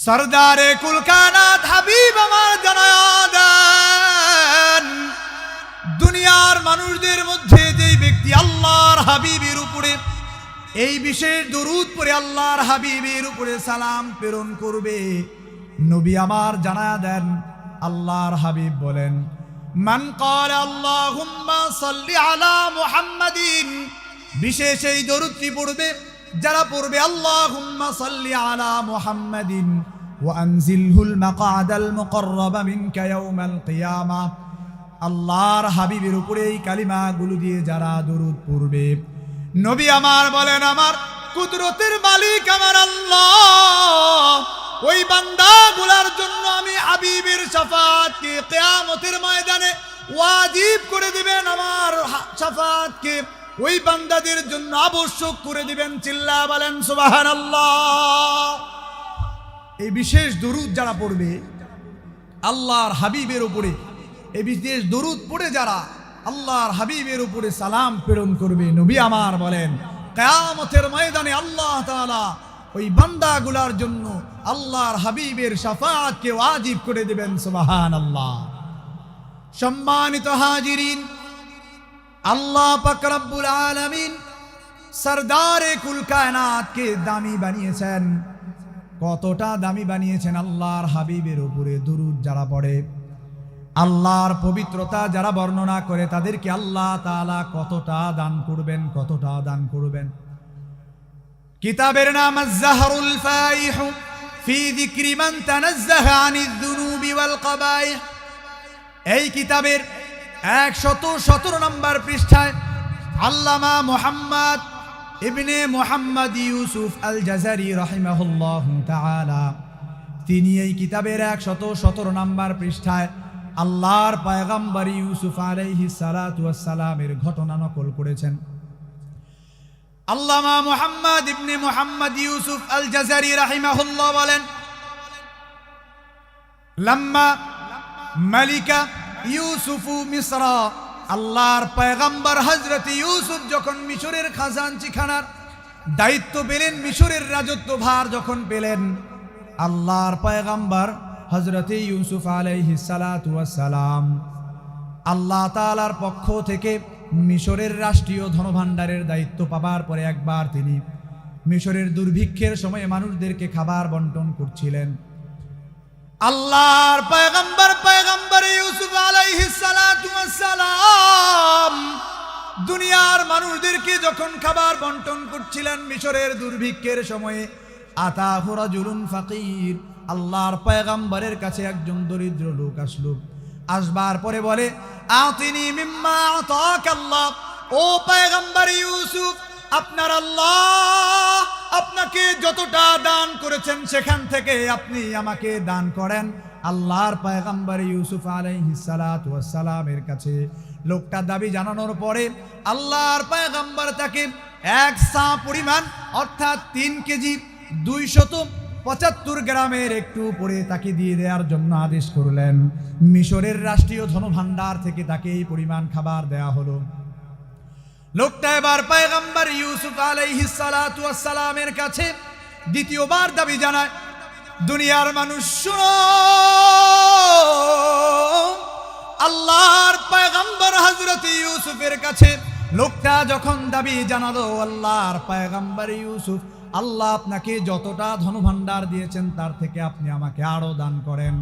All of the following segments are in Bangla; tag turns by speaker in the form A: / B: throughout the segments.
A: সরদারে কুল কায়নাত হাবিব আমার জানায়া দেন, দুনিয়ার মানুষদের মধ্যে যেই ব্যক্তি আল্লাহর হাবিবের উপরে এই বিশেষ দরুদ পড়ে আল্লাহর হাবিবের উপরে সালাম প্রেরণ করবে, নবী আমার জানায়া দেন, আল্লাহর হাবিব বলেন, মান ক্বালা আল্লাহুম্মা সাল্লি আলা মুহাম্মাদিন, বিশেষ এই দরুদটি পড়বে যারা পড়বে আল্লাহুম্মা সাল্লি আলা মুহাম্মাদিন ওয়া আনজিলহুল মাকআদাল মুকাররাবা মিনকা ইয়াউমাল কিয়ামা, আল্লাহর হাবিবের উপরে এই কালিমাগুলো দিয়ে যারা দরুদ পড়বে, নবী আমার বলেন, আমার কুদরতের মালিক আমার আল্লাহ ওই বান্দাগুলোর জন্য আমি হাবিবের শাফাআতকে কিয়ামতের ময়দানে ওয়াজিব করে দিবেন, আমার শাফাআতকে ওই বান্দাদের জন্য আবশ্যক করে দিবেন। চিল্লা বলেন সুবহানাল্লাহ। এই বিশেষ দরুদ যারা পড়বে আল্লাহর হাবিবের উপরে, এই বিশেষ দরুদ পড়ে যারা আল্লাহর হাবিবের উপরে সালাম প্রেরণ করবে, নবী আমার বলেন, কিয়ামতের ময়দানে আল্লাহ তাআলা ওই বান্দাগুলার জন্য আল্লাহর হাবিবের শাফাআতকে ওয়াজিব করে দিবেন। সুবহানাল্লাহ। সম্মানিত হাজিরিন, আল্লাহ পাক রব্বুল আলামিন সরদারে কুল কায়নাতকে দামি বানিয়েছেন। কতটা দামি বানিয়েছেন! আল্লাহর হাবিবের উপরে দরুদ যারা পড়ে, আল্লাহর পবিত্রতা যারা বর্ণনা করে, তাদেরকে আল্লাহ তাআলা কতটা দান করবেন, কতটা দান করবেন। কিতাবের নাম আয-যাহরুল ফাইহ ফি যিকরি মান তানাজ্জাহা আনিয যুনুবি ওয়াল কাবাইহ। এই কিতাবের 117 নম্বর পৃষ্ঠায় আল্লামা মুহাম্মদ ইবনে মুহাম্মদ ইউসুফ আল জাজারি রাহিমাহুল্লাহু তাআলা তিনি এই কিতাবের 117 নম্বর পৃষ্ঠায় আল্লাহর পয়গম্বর ইউসুফ আলাইহিস সালাতু ওয়াস সালামের ঘটনা নকল করেছেন। আল্লামা মুহাম্মদ ইবনে মুহাম্মদ ইউসুফ আল জাজারি রাহিমাহুল্লাহ বলেন, লাম্মা মালিকা ইউসুফু মিসরা, আল্লাহর পয়গম্বর হযরত ইউসুফ যখন মিশরের খাজানচিখানার দায়িত্ব পেলেন, মিশরের রাজত্বভার যখন পেলেন, আল্লাহর পয়গম্বর হযরত ইউসুফ আলাইহিস সালাতু ওয়াস সালাম আল্লাহ তাআলার পক্ষ থেকে মিশরের রাষ্ট্রীয় ধনভাণ্ডারের দায়িত্ব পাবার পরে একবার তিনি মিশরের দুর্ভিক্ষের সময়ে মানুষদেরকে খাবার বন্টন করছিলেন। আল্লাহর পয়গম্বর ইউসুফ আলাইহিস সালাতু ওয়াস সালাম দুনিয়ার মানুষদেরকে যখন খাবার বন্টন করছিলেন মিশরের দুর্ভিক্ষের সময়ে, আতাহু রাজুলুন ফাকির, আল্লাহর পয়গম্বরের কাছে একজন দরিদ্র লোক আসলো। আসবার পরে বলে, আতিনি মিম্মা আতাকাল্লাহ, ও পয়গম্বর ইউসুফ, আপনার আল্লাহ আপনাকে যতটা দান করেছেন সেখান থেকে আপনি আমাকে দান করেন। আল্লাহর পয়গম্বর ইউসুফ আলাইহিস সালাতু ওয়াস সালামের কাছে লোকটা দাবি জানানোর পরে আল্লাহর পয়গম্বর তাকে 1 সা পরিমাণ অর্থাৎ 3 কেজি 275 গ্রামের একটু উপরে তাকে দিয়ে দেওয়ার জন্য আদেশ করলেন। মিশরের রাষ্ট্রীয় ধনভাণ্ডার থেকে তাকে এই পরিমাণ খাবার দেয়া হলো। লোকটা এবার পয়গম্বর ইউসুফ আলাইহিস সালাতু ওয়াস সালামের কাছে দ্বিতীয়বার দাবি জানায়, দুনিয়ার মানুষ শুনো, আল্লাহর পয়গম্বর হযরত ইউসুফের কাছে লোকটা যখন দাবি জানালো, আল্লাহর পয়গম্বর ইউসুফ, আল্লাহ আপনাকে যতটা ধনভাণ্ডার দিয়েছেন তার থেকে আপনি আমাকে আরো দান করেন।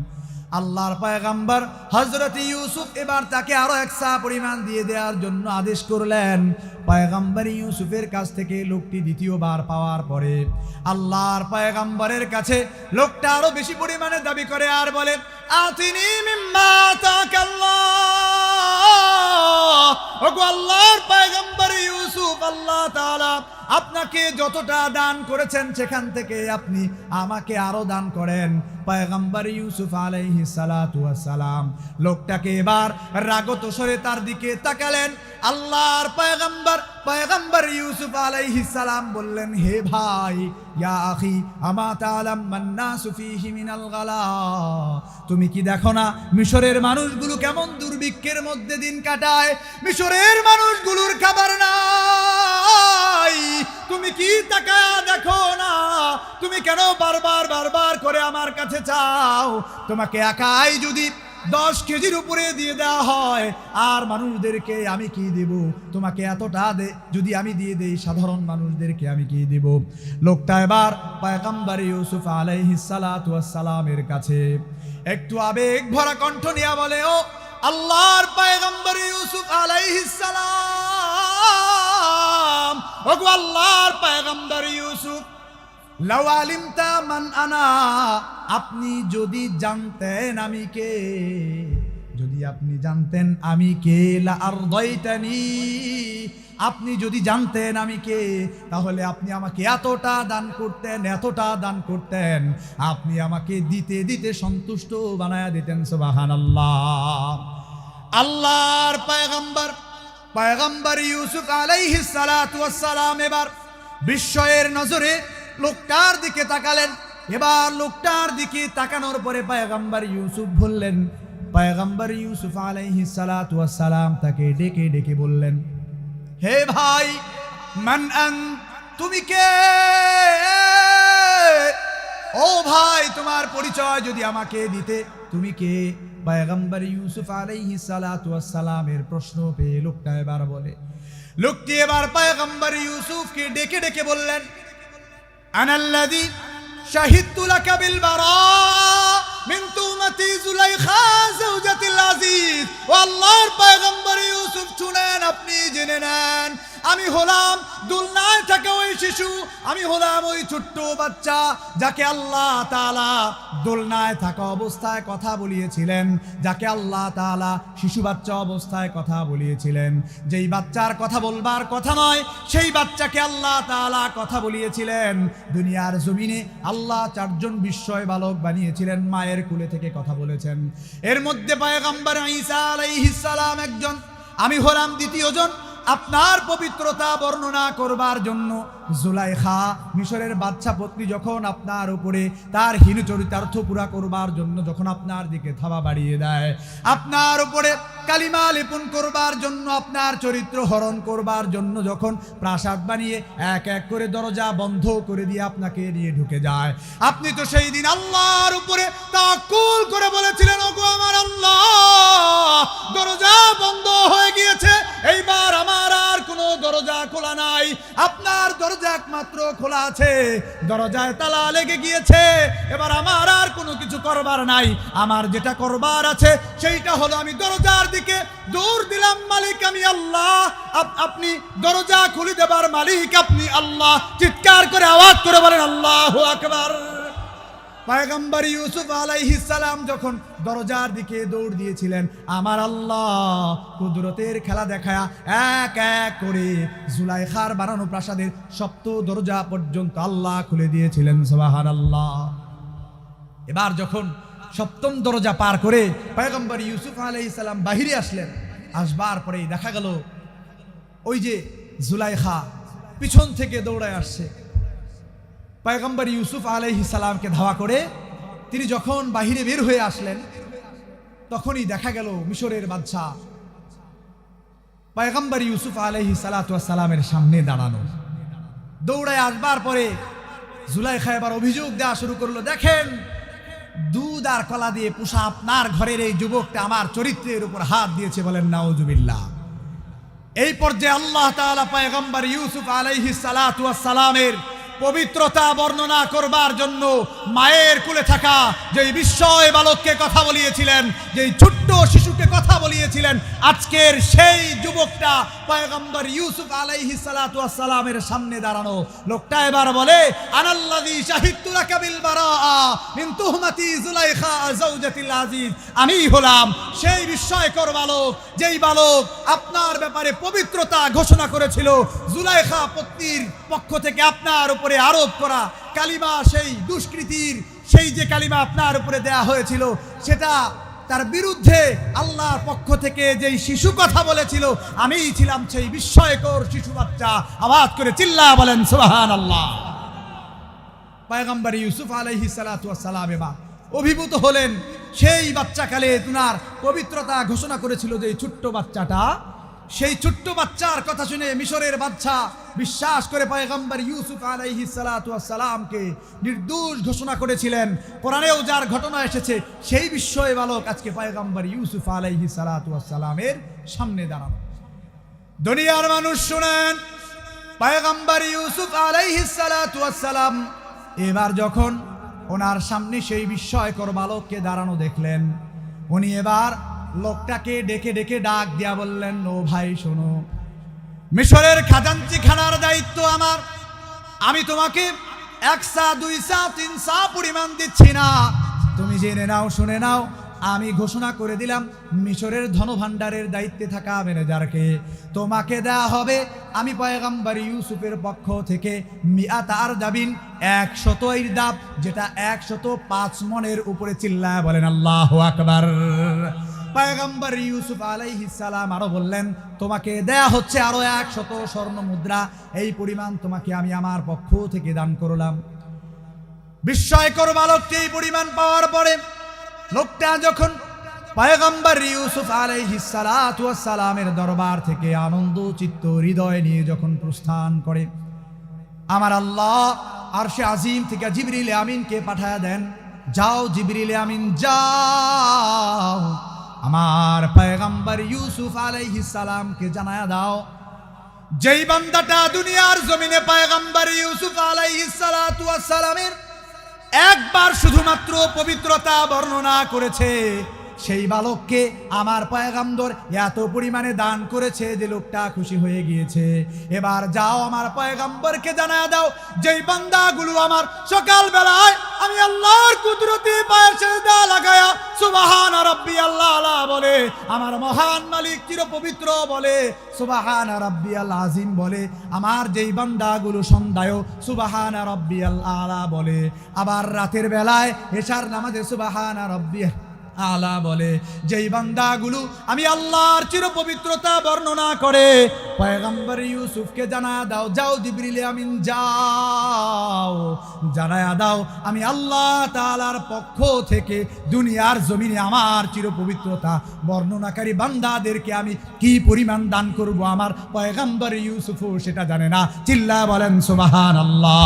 A: আল্লাহর পয়গম্বর হযরত ইউসুফ এবার তাকে আরো 1 সা পরিমাণ দিয়ে দেওয়ার জন্য আদেশ করলেন। পয়গম্বর ইউসুফের কাছ থেকে লোকটি দ্বিতীয়বার পাওয়ার পরে আল্লাহর পয়গম্বরের কাছে লোকটা আরো বেশি পরিমাণে দাবি করে আর বলে, আতিনি মিম্মা আতাকাল্লাহ, ওগো আল্লাহর পয়গম্বর ইউসুফ, আল্লাহ তাআলা আপনাকে যতটা দান করেছেন সেখান থেকে আপনি আমাকে আরো দান করেন। পয়গম্বর ইউসুফ আলাইহিস সালাতু ওয়াস সালাম লোকটাকে এবার রাগত স্বরে তার দিকে তাকালেন। আল্লাহর পয়গম্বর ইউসুফ আলাইহিস সালাম বললেন, হে ভাই, ইয়া আখি, আমা তাআলাম মান্নাসু ফীহি মিনাল গালা, তুমি কি দেখো না মিশরের মানুষগুলো কেমন দুর্ভিক্ষের মধ্যে দিন কাটায়? মিশরের মানুষগুলোর খাবার নাই, ভাই, তুমি কি তাকায়া দেখো না? তুমি কেন বারবার করে আমার কাছে চাও? তোমাকে একাই যদি 10 কেজির উপরে দিয়ে দেওয়া হয়, আর মানুষদেরকে আমি কি দেব? তোমাকে এতটা যদি আমি দিয়ে দেই, সাধারণ মানুষদেরকে আমি কি দেব? লোকটা এবার পয়গম্বর ইউসুফ আলাইহিস সালাতু ওয়াস সালামের কাছে একটু আবেগ ভরা কণ্ঠ নিয়ে বলে, ও আল্লাহর পয়গম্বর ইউসুফ আলাইহিস সালাম, ওগো আল্লাহর পয়গম্বর ইউসুফ, লাউ আলিমতা মান আনা, আপনি যদি জানতেন আমি কে, যদি আপনি জানতেন আমি কে, লা আরদাইতানি, আপনি যদি জানতেন আমি কে, তাহলে আপনি আমাকে এতটা দান করতেন, আপনি আমাকে দিতে দিতে সন্তুষ্ট বানায়া দিতেন। সুবহানাল্লাহ। আল্লাহর পয়গম্বর ইউসুফ আলাইহিস সালাতু ওয়াস সালাম এবার বিস্ময়ের নজরে লোকটার দিকে তাকালেন। এবার লোকটার দিকে তাকানোর পরে পয়গম্বর ইউসুফ বললেন, পয়গম্বর ইউসুফ আলাইহিস সালাতু ওয়াস সালাম তাকে ডেকে ডেকে বললেন, হে ভাই, মান আন্ত, তুমি কে? ও ভাই, তোমার পরিচয় যদি আমাকে দিতে, তুমি কে? পয়গম্বর ইউসুফ আলাইহিস সালাতু ওয়াস সালামের প্রশ্ন পেয়ে লোকটা এবার বলে, লোকটি এবার পয়গম্বর ইউসুফকে ডেকে ডেকে বললেন, আনাল্লাযী শাহিদতু লাকা বিল বারা মিন তুমাতি যুলাইখা যাওজাতিল আজিজ। ও আল্লাহর পয়গম্বর ইউসুফ, শুনেন, আপনি জেনে নেন, আমি হলাম দুলনায় থাকা ওই শিশু, আমি হলাম ওই ছোট্ট বাচ্চা যাকে আল্লাহ তাআলা দোলনায় থাকা অবস্থায় কথা বলিয়েছিলেন, যাকে আল্লাহ তাআলা শিশু বাচ্চা অবস্থায় কথা বলিয়েছিলেন। যেই বাচ্চার কথা বলবার কথা নয়, সেই বাচ্চাকে আল্লাহ তাআলা কথা বলিয়েছিলেন। দুনিয়ার জমিনে আল্লাহ 4 জন বিস্ময় বালক বানিয়েছিলেন, মায়ের কোলে থেকে কথা বলেছেন। এর মধ্যে পয়গম্বর ঈসা আলাইহিস সালাম একজন, আমি হলাম দ্বিতীয় জন। আপনার পবিত্রতা বর্ণনা করবার জন্য জুলাইখা, মিশরের বাদশা পত্নী, যখন আপনার উপরে তার হীন চরিতার্থ পুরা করবার জন্য যখন আপনার দিকে থাবা বাড়িয়ে দেয়, আপনার উপরে কালিমা লেপন করবার জন্য, আপনার চরিত্র হরণ করবার জন্য যখন প্রাসাদ বানিয়ে এক এক করে দরজা বন্ধ করে দিয়ে আপনাকে নিয়ে ঢুকে যায়, আপনি তো সেই দিন আল্লাহর উপরে তাওয়াক্কুল করে বলেছিলেন, ওগো আমার আল্লাহ, দরজা বন্ধ হয়ে গিয়েছে, এইবার আমার আর কোনো দরজা খোলা নাই, আপনার দরজা একমাত্র খোলা আছে, দরজায় তালা লেগে গিয়েছে, এবার আমার আর কোনো কিছু করবার নাই, আমার যেটা করবার আছে সেইটা হলো আমি দরজার দিকে দৌড় দিলাম, মালিক আমি আল্লাহ, আপনি দরজা খুলে দেবার মালিক আপনি আল্লাহ। চিৎকার করে আওয়াজ করে বলেন আল্লাহু আকবার। পয়গম্বর ইউসুফ আলাইহিস সালাম যখন দরজার দিকে দৌড় দিয়েছিলেন, আমার আল্লাহ কুদরতের খেলা দেখায়া এক এক করে জুলাইখার বানানো প্রাসাদের 7 দরজা পর্যন্ত আল্লাহ খুলে দিয়েছিলেন। সুবহানাল্লাহ। এবার যখন 7ম দরজা পার করে পয়গম্বর ইউসুফ আলাইহিস সালাম বাহিরে আসলেন, আসবার পরেই দেখা গেল ওই যে জুলাইখা পিছন থেকে দৌড়ায় আসছে। পয়গম্বর ইউসুফ আলাইহিস সালামকে ধাওয়া করে তিনি যখন বাহিরে বের হয়ে আসলেন, তখনই দেখা গেল মিশরের বাদশা পয়গম্বর ইউসুফ আলাইহিস সালাতু ওয়াস সালামের সামনে দাঁড়ানো। দৌড়ায় আসবার পরে জুলাইখা এবার অভিযোগ দেওয়া শুরু করলো, দেখেন, দুধ আর কলা দিয়ে পোষা আপনার ঘরের এই যুবকটা আমার চরিত্রের উপর হাত দিয়েছে, বলেন নাউজুবিল্লাহ। এই পর্যায়ে আল্লাহ তাআলা পয়গম্বর ইউসুফ আলাইহিস সালাতু ওয়াস সালামের পবিত্রতা বর্ণনা করবার জন্য মায়ের কোলে থাকা যেই বিস্ময় বালককে কথা বলিয়েছিলেন, যেই ছোট্ট শিশুকে কথা বলিয়েছিলেন, আজকের সেই যুবকটা পয়গম্বর ইউসুফ আলাইহিস সালাতু ওয়াস সালামের সামনে দাঁড়ানো। লোকটা এবার বলে, আনাল্লাযী শাহিদতু লাকা বিল বারাআ মিন তুহমাতি যুলাইখা যাওজাতিল আজিজ, আমি হলাম সেই বিস্ময়কর বালক, যেই বালক আপনার ব্যাপারে পবিত্রতা ঘোষণা করেছিল। জুলাইখা পত্নীর পক্ষ থেকে আপনার উপরে আরোপ করা কালিমা, সেই দুষ্কৃতির সেই যে কালিমা আপনার উপরে দেয়া হয়েছিল, সেটা তার বিরুদ্ধে আল্লাহর পক্ষ থেকে যেই শিশু কথা বলেছিল, আমিই ছিলাম সেই বিস্ময়কর শিশু বাচ্চা। আওয়াজ করে চিল্লা বলেন সুবহানাল্লাহ। পয়গম্বর ইউসুফ আলাইহিস সালাতু ওয়াস সালাম এবার অভিভূত হলেন। সেই বাচ্চাকালে তুনার পবিত্রতা ঘোষণা করেছিল যে ছোট্ট বাচ্চাটা, সেই ছোট্ট বাচ্চার কথা শুনে মিশরের বাদশা বিশ্বাস করে পয়গম্বর ইউসুফ আলাইহিস সালাতু ওয়াস সালামকে নির্দোষ ঘোষণা করেছিলেন। কোরআনেও যার ঘটনা এসেছে সেই বিস্ময় বালক আজকে পয়গম্বর ইউসুফ আলাইহিস সালাতু ওয়াস সালামের সামনে দাঁড়ানো। দুনিয়ার মানুষ শুনেন, পয়গম্বর ইউসুফ আলাইহিস সালাতু ওয়াস সালাম এবার যখন ওনার সামনে সেই বিস্ময়কর বালককে দাঁড়ানো দেখলেন, উনি এবার লোকটাকে ডেকে ডেকে ডাক দিয়া বললেন, ও ভাই শোনো, মিশরের খাজাঞ্চি খানার দায়িত্ব আমার। আমি তোমাকে 1 সা 2 সা 3 সা পরিমাণ দিচ্ছি না, তুমি জেনে নাও, শুনে নাও, আমি ঘোষণা করে দিলাম মিশরের ধনভাণ্ডারের দায়িত্বে থাকা ম্যানেজারকে তোমাকে দেয়া হবে আমি পয়গম্বর ইউসুফের পক্ষ থেকে মিআত আরদাবিন 100 ইরদাব, যেটা 105 মনের উপরে। চিল্লায় বলেন আল্লাহু আকবার। পয়গম্বর ইউসুফ আলাইহিস সালাম আরো বললেন, তোমাকে দেয়া হচ্ছে আরো 100 স্বর্ণ মুদ্রা, এই পরিমাণ তোমাকে আমি আমার পক্ষ থেকে দান করলাম। বিস্ময়কর বালকটি এই পরিমাণ পাওয়ার পরে লোকটা যখন পয়গম্বর ইউসুফ আলাইহিস সালাতু ওয়াস সালামের দরবার থেকে আনন্দ চিত্ত হৃদয় নিয়ে যখন প্রস্থান করে, আমার আল্লাহ আরশে আজিম থেকে জিবরিল আমিনকে পাঠায়া দেন, যাও জিবরিল আমিন যাও, আমার পয়গম্বর ইউসুফ আলাইহিস সালামকে জানায়া দাও, যেই বান্দাটা দুনিয়ার জমিনে পয়গম্বর ইউসুফ আলাইহিস সালাতু ওয়াস সালামের একবার শুধুমাত্র পবিত্রতা বর্ণনা করেছে, সেই বালককে আমার পয়গম্বর এত পরিমাণে দান করেছে যে লোকটা খুশি হয়ে গিয়েছে। এবার যাও আমার পয়গম্বরকে জানায়া দাও, যেই বান্দাগুলো আমার সকাল বেলায় আমি আল্লাহর কুদরতে পায়ে সিজদা লাগায়া সুবহান রাব্বিয়াল আলা বলে, আমার মহান মালিক চির পবিত্র বলে সুবহান রাব্বিয়াল আজিম বলে, আমার যেই বান্দাগুলো সন্ধ্যায় সুবহান রাব্বিয়াল আলা বলে, আবার রাতের বেলায় এশার নামাজে সুবহান রাব্বিয়াল আলা বলে, যেই বান্দাগুলো আমি আল্লাহর চির পবিত্রতা বর্ণনা করে, পয়গম্বর ইউসুফকে জানায়া দাও, যাও জিবরিল আমিন যাও জানায়া দাও, আমি আল্লাহ তাআলার পক্ষ থেকে দুনিয়ার জমিনে আমার চির পবিত্রতা বর্ণনাকারী বান্দাদেরকে আমি কি পরিমাণ দান করব, আমার পয়গম্বর ইউসুফও সেটা জানে না। চিল্লা বলেন সুবহানাল্লাহ।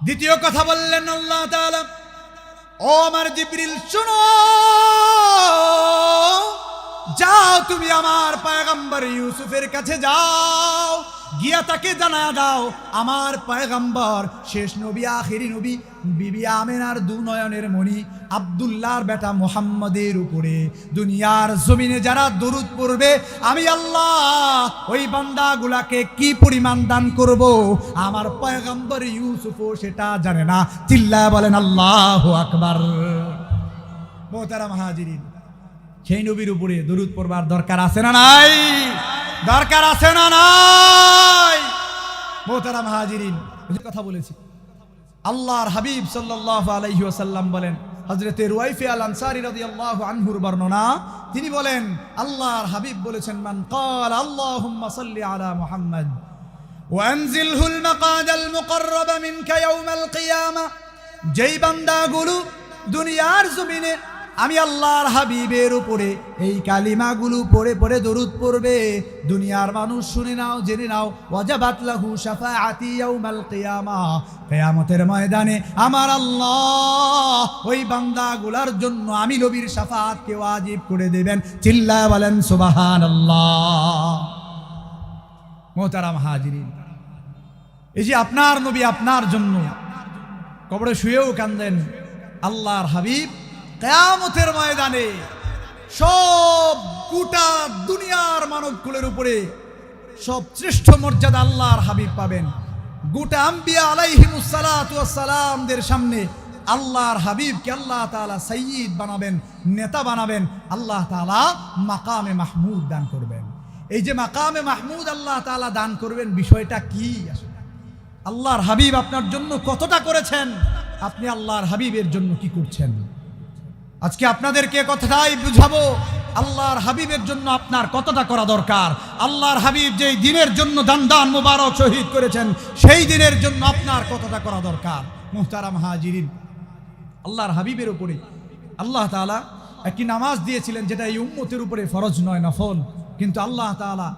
A: দ্বিতীয় কথা বললেন আল্লাহ তাআলা, ও আমার জিবরিল শোনো, যাও তুমি আমার পয়গম্বর ইউসুফের কাছে যাও, গিয়া তাকে জানায়া দাও, আমার পয়গম্বর শেষ নবী আখিরি নবী বিবি আমেনার দুনয়নের মণি আব্দুল্লাহর বেটা মুহাম্মদের উপরে দুনিয়ার জমিনে যারা দরুদ পড়বে আমি আল্লাহ ওই বান্দাগুলাকে কি পরিমাণ দান করব, আমার পয়গম্বর ইউসুফও সেটা জানে না। চিল্লায়া বলেন আল্লাহু আকবার। মোহতারাম হাজিরিন, সেই নবীর উপরে দরুদ পড়বার দরকার আছে না নাই? দরকার আছে না নাই? মোহতারাম হাজিরিন, কথা বলেছি, আল্লাহর হাবিব সাল্লাল্লাহু আলাইহি ওয়াসাল্লাম বলেন, হযরতে রুয়াইফে আল আনসারী রাদিয়াল্লাহু আনহুর বর্ণনা, তিনি বলেন আল্লাহর হাবিব বলেছেন, মান ক্বাল আল্লাহুম্মা সাল্লি আলা মুহাম্মদ ওয়া আনজিলহুল মাকাদাল মুকাররাব মিনকা ইয়াউমাল কিয়ামা, যেই বান্দাগুলো দুনিয়ার জমিনে আমি আল্লাহর হাবিবের উপরে এই কালিমাগুলো পড়ে পড়ে দরুদ পড়বে, দুনিয়ার মানুষ শুনে নাও, জেনে নাও, ওয়াজাবাত লাহু শাফাআতি ইয়াউমাল কিয়ামা, কিয়ামতের ময়দানে আমার আল্লাহ ওই বান্দাগুলার জন্য আমি নবীর শাফাআতকে ওয়াজিব করে দেবেন। চিল্লায়া বলেন সুবহানাল্লাহ। মুহতারাম হাজিরিন, এই যে আপনার নবী আপনার জন্য কবরে শুয়েও কান্দেন, আল্লাহর হাবিব কিয়ামতের ময়দানে সব গোটা দুনিয়ার মানবকুলের উপরে সব শ্রেষ্ঠ মর্যাদা আল্লাহর হাবিব পাবেন। গোটা আম্বিয়া আলাইহিমুস সালাতু ওয়াস সালামদের সামনে আল্লাহর হাবিবকে আল্লাহ তাআলা সাইয়্যিদ বানাবেন, নেতা বানাবেন, আল্লাহ তাআলা মাকামে মাহমুদ দান করবেন। এই যে মাকামে মাহমুদ আল্লাহ তাআলা দান করবেন, বিষয়টা কি? আসলে আল্লাহর হাবিব আপনার জন্য কতটা করেছেন, আপনি আল্লাহর হাবিবের জন্য কি করছেন? আজকে আপনাদেরকে কথাটাই বুঝাবো, আল্লাহর হাবিবের জন্য আপনার কতটা করা দরকার। আল্লাহর হাবিব যেই দিনের জন্য দান দান মুবারক শহীদ করেছেন, সেই দিনের জন্য আপনার কতটা করা দরকার। মুহতারাম হাজিরিন, আল্লাহর হাবিবের উপরে আল্লাহ তাআলা একটি নামাজ দিয়েছিলেন যেটা এই উম্মতের উপরে ফরজ নয়, নফল, কিন্তু আল্লাহ তাআলা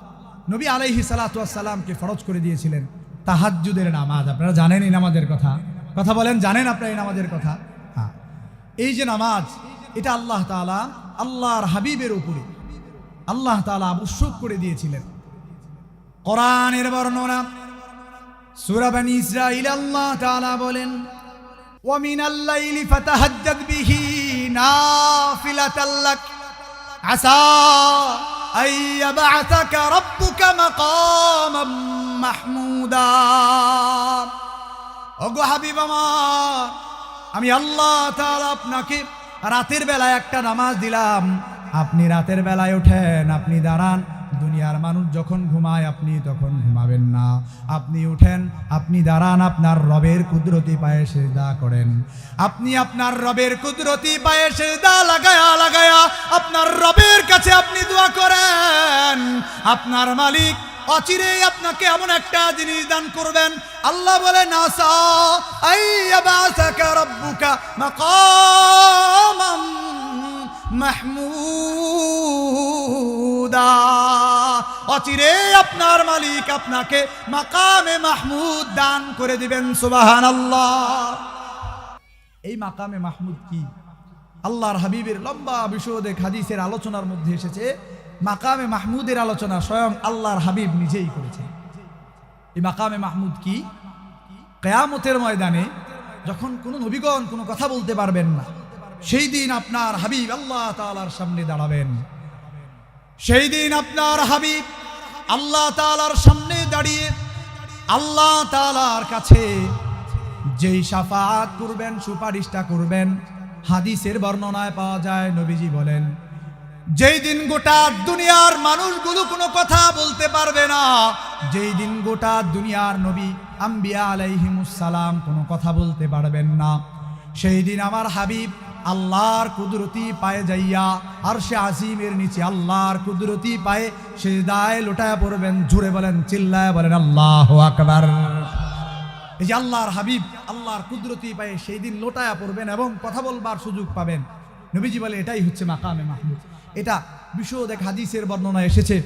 A: নবী আলাইহিস সালাতু ওয়াস সালামকে ফরজ করে দিয়েছিলেন তাহাজ্জুদের নামাজ। আপনারা জানেন এই নামাজের কথা, কথা বলেন, জানেন আপনারা এই নামাজের কথা? হ্যাঁ, এই যে নামাজ, এটা আল্লাহ তাআলা আল্লাহর হাবিবের উপরে আল্লাহ তাআলা আবশ্যক করে দিয়েছিলেন। কোরআনের বর্ণনা সূরা বনী ইসরাঈল আল্লাহ তাআলা বলেন, ওয়া মিনাল লাইলি ফাতাহাজ্জাদ বিহি নাফিলাতাল লাক আসা আইয়াবআসাকা রাব্বুকা মাকামান মাহমুদা। ওগো হাবিব আমার, আমি আল্লাহ তাআলা আপনাকে রাতের বেলায় একটা নামাজ দিলাম। আপনি রাতের বেলায় ওঠেন, আপনি দাঁড়ান। দুনিয়ার মানুষ যখন ঘুমায় আপনি তখন ঘুমাবেন না। আপনি উঠেন, আপনি দাঁড়ান, আপনার রবের কুদরতি পায়ে সিজদা করেন। আপনি আপনার রবের কুদরতি পায়ে সিজদা লাগায়া আপনার রবের কাছে আপনি দোয়া করেন। আপনার মালিক অচিরেই আপনাকে এমন একটা জিনিস দান করবেন। আল্লাহ বলেন, আসা আইয়াবআসাকা রাব্বুকা মাকামান মাহমুদা। অচিরেই আপনার মালিক আপনাকে মাকামে মাহমুদ দান করে দিবেন। সুবহানাল্লাহ। এই মাকামে মাহমুদ কি? আল্লাহর হাবিবের লম্বা বিশদে হাদিসের আলোচনার মধ্যে এসেছে মাকামে মাহমুদের আলোচনা স্বয়ং আল্লাহর হাবিব নিজেই করেছেন। এই মাকামে মাহমুদ কি? কিয়ামতের ময়দানে যখন কোনো নবীগণ কোনো কথা বলতে পারবেন না, সেই দিন আপনার হাবিব আল্লাহ তাআলার সামনে দাঁড়াবেন। সেই দিন আপনার হাবিব আল্লাহ তাআলার সামনে দাঁড়িয়ে আল্লাহ তাআলার কাছে যেই শাফাআত করবেন, সুপারিশটা করবেন, হাদিসের বর্ণনায় পাওয়া যায়, নবীজি বলেন, যেই দিন গোটা দুনিয়ার মানুষগুলো কোনো কথা বলতে পারবে না, যেই দিন গোটা দুনিয়ার নবী আম্বিয়া আলাইহিমুস সালাম কোনো কথা বলতে পারবেন না, সেই দিন আমার হাবিব আল্লাহর কুদরতি পায়ে যাইয়া আরশে আজিমের নিচে আল্লাহর কুদরতি পায়ে সিজদায় লোটায়া পড়বেন। জোরে বলেন, চিল্লায় বলেন আল্লাহু আকবার। এই যে আল্লাহর হাবিব আল্লাহর কুদরতি পায়ে সেই দিন লোটায়া পড়বেন এবং কথা বলবার সুযোগ পাবেন। নবীজি বলে এটাই হচ্ছে মাকামে মাহমুদ। এটা বিশদ এক হাদিসের বর্ণনা এসেছে,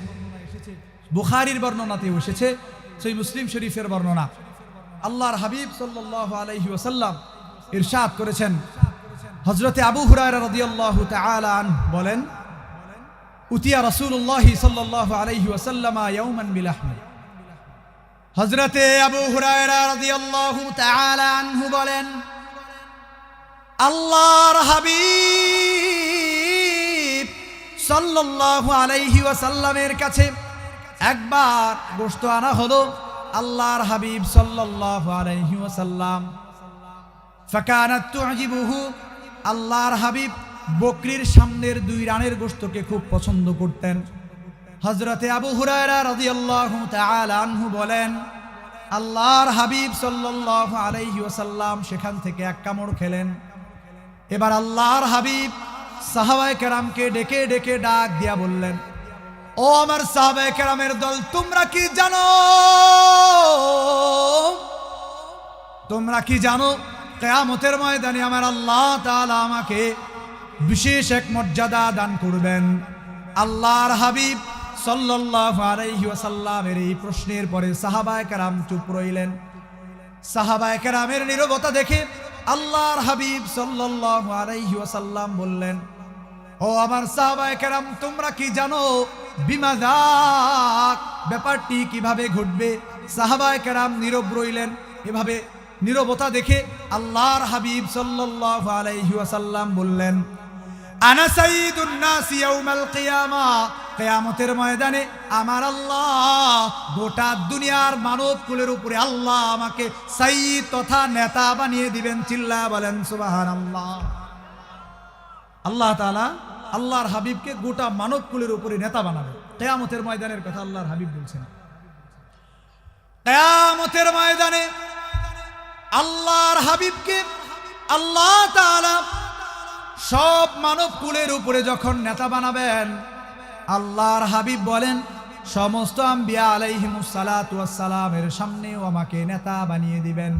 A: বুখারীর বর্ণনাতেও এসেছে, সহিহ মুসলিম শরীফের বর্ণনা। আল্লাহর হাবিব সাল্লাল্লাহু আলাইহি ওয়াসাল্লাম ইরশাদ করেছেন, হযরতে আবু হুরায়রা রাদিয়াল্লাহু তাআলা আনহু বলেন, উতিয়া রাসূলুল্লাহ সাল্লাল্লাহু আলাইহি ওয়াসাল্লাম ইয়াওমান বিলাহমি। হযরতে আবু হুরায়রা রাদিয়াল্লাহু তাআলা আনহু বলেন, আল্লাহর হাবিব সাল্লাল্লাহু আলাইহি ওয়াসাল্লামের কাছে একবার গোশত আনা হলো। আল্লাহর হাবিব সাল্লাল্লাহু আলাইহি ওয়াসাল্লাম ফাকানাত তুজিবুহু, আল্লাহর হাবিব বকরির সামনের 2 রানের গোশতকে খুব পছন্দ করতেন। হযরতে আবু হুরায়রা রাদিয়াল্লাহু তাআলা আনহু বলেন, আল্লাহর হাবিব সাল্লাল্লাহু আলাইহি ওয়াসাল্লাম সেখান থেকে এক কামড় খেলেন। এবার আল্লাহর হাবিব সাহাবায়ে কেরামকে ডেকে ডেকে ডাক দিয়া বললেন, ও আমার সাহাবায়ে কেরামের দল, তোমরা কি জানো, তোমরা কি জানো কিয়ামতের ময়দানে আমার আল্লাহ তাআলা আমাকে বিশেষ এক মর্যাদা দান করবেন। আল্লাহর হাবিব সাল্লাল্লাহু আলাইহি ওয়াসাল্লামের এই প্রশ্নের পরে সাহাবায়ে কেরাম চুপ রইলেন। সাহাবায়ে কেরামের নীরবতা দেখে আল্লাহর হাবিব সাল্লাল্লাহু আলাইহি ওয়াসাল্লাম বললেন, ও আমার সাহাবায়ে কেরাম, তোমরা কি জানো বিমাযাক, ব্যাপারটি কিভাবে ঘটবে? সাহাবায়ে কেরাম নীরব রইলেন। এভাবে নীরবতা দেখে আল্লাহর হাবিব সাল্লাল্লাহু আলাইহি ওয়াসাল্লাম বললেন, আনা সাইয়্যিদুন নাস ইয়াউমাল কিয়ামা, কিয়ামতের ময়দানে আমার আল্লাহ গোটা দুনিয়ার মানব কুলের উপরে আল্লাহ আমাকে সাইয়্যিদ তথা নেতা বানিয়ে দিবেন। চিল্লায়া বলেন সুবহানাল্লাহ। আল্লাহ তাআলা আল্লাহর হাবিবকে গোটা মানব কুলের উপরে নেতা বানাবেন। কিয়ামতের ময়দানের কথা আল্লাহর হাবিব বলছেন। কিয়ামতের ময়দানে আল্লাহর হাবিবকে আল্লাহ তাআলা সব মানব কুলের উপরে যখন নেতা বানাবেন, আল্লাহর হাবিব বলেন, সমস্ত আম্বিয়া আলাইহিমুস সালাতু ওয়াস সালামের সামনেও আমাকে নেতা বানিয়ে দিবেন।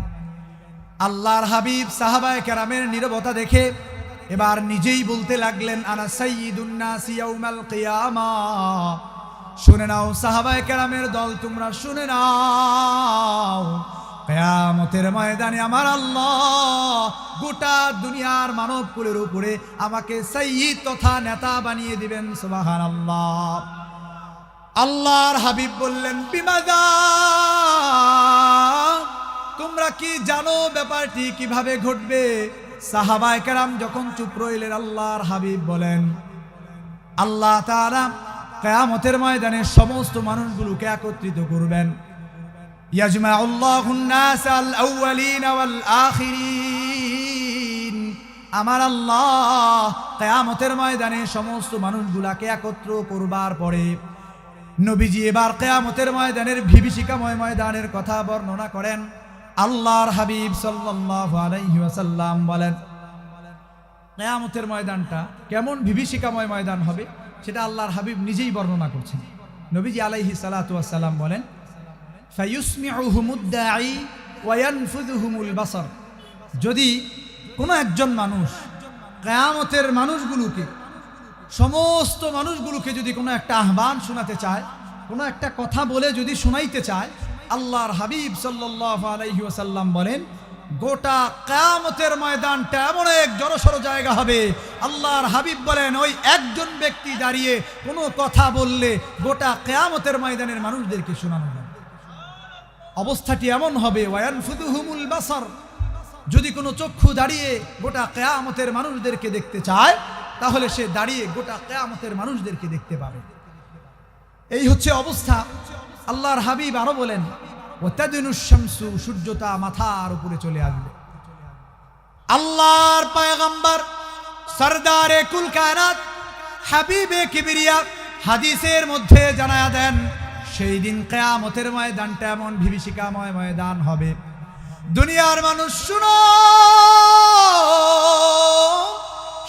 A: আল্লাহর হাবিব সাহাবায়ে কেরামের নীরবতা দেখে এবার নিজেই বলতে লাগলেন, আনা সাইয়্যিদুন নাসি ইয়াউমাল কিয়ামা। শুনে নাও সাহাবায়ে কেরামের দল, তোমরা শুনে নাও, কিয়ামতের ময়দানে আমার আল্লাহ গোটা দুনিয়ার মানব কুলের উপরে আমাকে সাইয়্যিদ তথা নেতা বানিয়ে দিবেন। সুবহানাল্লাহ। আল্লাহর হাবিব বললেন, বিমাদা, তোমরা কি জানো ব্যাপারটি কিভাবে ঘটবে? সাহাবায়ে কেরাম যখন চুপ রইলেন, আল্লাহর হাবিব বলেন, আল্লাহ তাআলা কিয়ামতের ময়দানে সমস্ত মানুষগুলোকে একত্রিত করবেন। ইয়াজমাউল্লাহুন নাসাল আউয়ালিন ওয়াল আখিরিন। আমার আল্লাহ কিয়ামতের ময়দানে সমস্ত মানুষগুলোকে একত্র করবার পরে নবীজি এবার কিয়ামতের ময়দানের বিভীষিকাময় ময়দানের কথা বর্ণনা করেন। আল্লাহর হাবিব সাল্লাল্লাহু আলাইহি ওয়াসাল্লাম বলেন, কিয়ামতের ময়দানটা কেমন বিভীষিকাময় ময়দান হবে সেটা আল্লাহর হাবিব নিজেই বর্ণনা করছেন। নবীজি আলাইহিস সালাতু ওয়াস সালাম বলেন, ফায়ুসমিউহুমুদ দাঈ ওয়া ইয়ানফুযুহুমুল বাসার। যদি কোনো একজন মানুষ কিয়ামতের মানুষগুলোকে, সমস্ত মানুষগুলোকে যদি কোনো একটা আহ্বান শোনাতে চায়, কোনো একটা কথা বলে যদি শোনাইতে চায়, আল্লাহর হাবিব সাল্লাল্লাহু আলাইহি ওয়াসাল্লাম বলেন, গোটা কিয়ামতের ময়দানটা এমন এক জড়সড় জায়গা হবে। আল্লাহর হাবিব বলেন, ওই একজন ব্যক্তি দাঁড়িয়ে কোনো কথা বললে গোটা কিয়ামতের ময়দানের মানুষদেরকে শোনানো হবে। অবস্থাটি এমন হবে, ওয়ায়ানফুযুহুমুল বাসার, যদি কোনো চক্ষু দাঁড়িয়ে গোটা কিয়ামতের মানুষদেরকে দেখতে চায়, তাহলে সে দাঁড়িয়ে গোটা কিয়ামতের মানুষদেরকে দেখতে পাবে। এই হচ্ছে অবস্থা। আল্লাহর হাবিব আরো বলেন, ওয়াতাদিনুশ শামসু, সূর্যটা মাথার উপরে চলে আসবে। আল্লাহর পয়গম্বর সরদারে কুল কায়নাত হাবিবে কিবরিয়া হাদিসের মধ্যে জানায়া দেন, সেই দিন কিয়ামতের ময়দানটা এমন বিভীষিকাময় ময়দান হবে। দুনিয়ার মানুষ শুনো,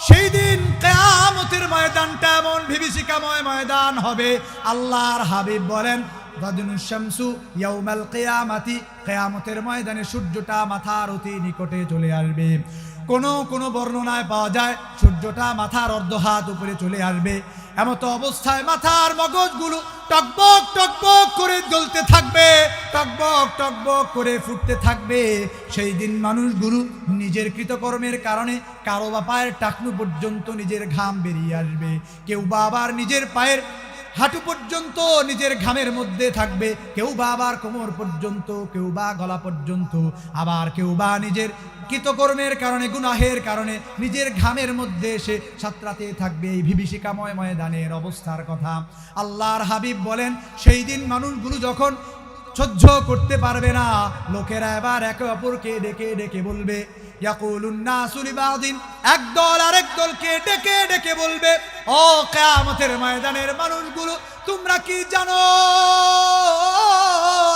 A: সেই দিন কিয়ামতের ময়দানটা এমন বিভীষিকাময় ময়দান হবে। আল্লাহর হাবিব বলেন, গাদুনুশ শামসু ইয়াউমাল কিয়ামাতি, কিয়ামতের ময়দানে সূর্যটা মাথার অতি নিকটে চলে আসবে। কোন বর্ণনায় পাওয়া যায় সূর্যটা মাথার অর্ধ হাত উপরে চলে আসবে। এমত অবস্থায় মাথার মগজগুলো টকবক টকবক করে জ্বলতে থাকবে, টকবক টকবক করে ফুটতে থাকবে। সেই দিন মানুষগুলো নিজের কৃতকর্মের কারণে কারো বা পায়ের টাকনু পর্যন্ত নিজের ঘাম বেরিয়ে আসবে, কেউ বা আবার নিজের পায়ের হাঁটু পর্যন্ত নিজের ঘামের মধ্যে থাকবে, কেউ বা আবার কোমর পর্যন্ত, কেউ বা গলা পর্যন্ত, আবার কেউ বা নিজের কৃতকর্মের কারণে, গুনাহের কারণে নিজের ঘামের মধ্যে এসে সাঁতরাতে থাকবে। এই বিভীষিকাময় ময়দানের অবস্থার কথা আল্লাহর হাবিব বলেন, সেই দিন মানুষগুলো যখন সহ্য করতে পারবে না, লোকেরা এবার একে অপরকে ডেকে ডেকে বলবে, ইয়াকুলুন নাসু লিবাদিন, একদল আরেক দলকে ডেকে ডেকে বলবে, ও কিয়ামতের ময়দানের মানুষগুলো, তোমরা কি জানো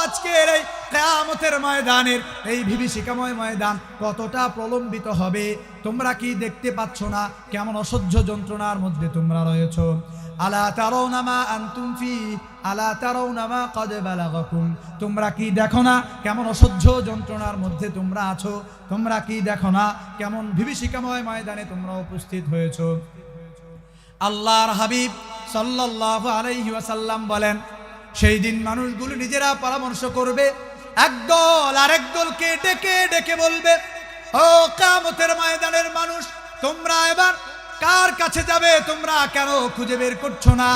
A: আজকের এই কিয়ামতের ময়দানের এই বিভীষিকাময় ময়দান কতটা প্রলম্বিত হবে? তোমরা কি দেখতে পাচ্ছ না কেমন অসহ্য যন্ত্রণার মধ্যে তোমরা রয়েছো? আলা তারাউনা মা আনতুম ফি, আলা তারাউনা মা ক্বাদ বালাগাকুম, তোমরা কি দেখো না কেমন অসহ্য যন্ত্রণার মধ্যে তোমরা আছো? তোমরা কি দেখো না কেমন বিভীষিকাময় ময়দানে তোমরা উপস্থিত হয়েছো? আল্লাহর হাবিব সাল্লাল্লাহু আলাইহি ওয়াসাল্লাম বলেন, সেই দিন মানুষগুলো নিজেরা পরামর্শ করবে, একদল আরেক দলকে ডেকে ডেকে বলবে, ও কিয়ামতের ময়দানের মানুষ, তোমরা এবার কার কাছে যাবে? তোমরা কেন খুঁজে বের করছো না?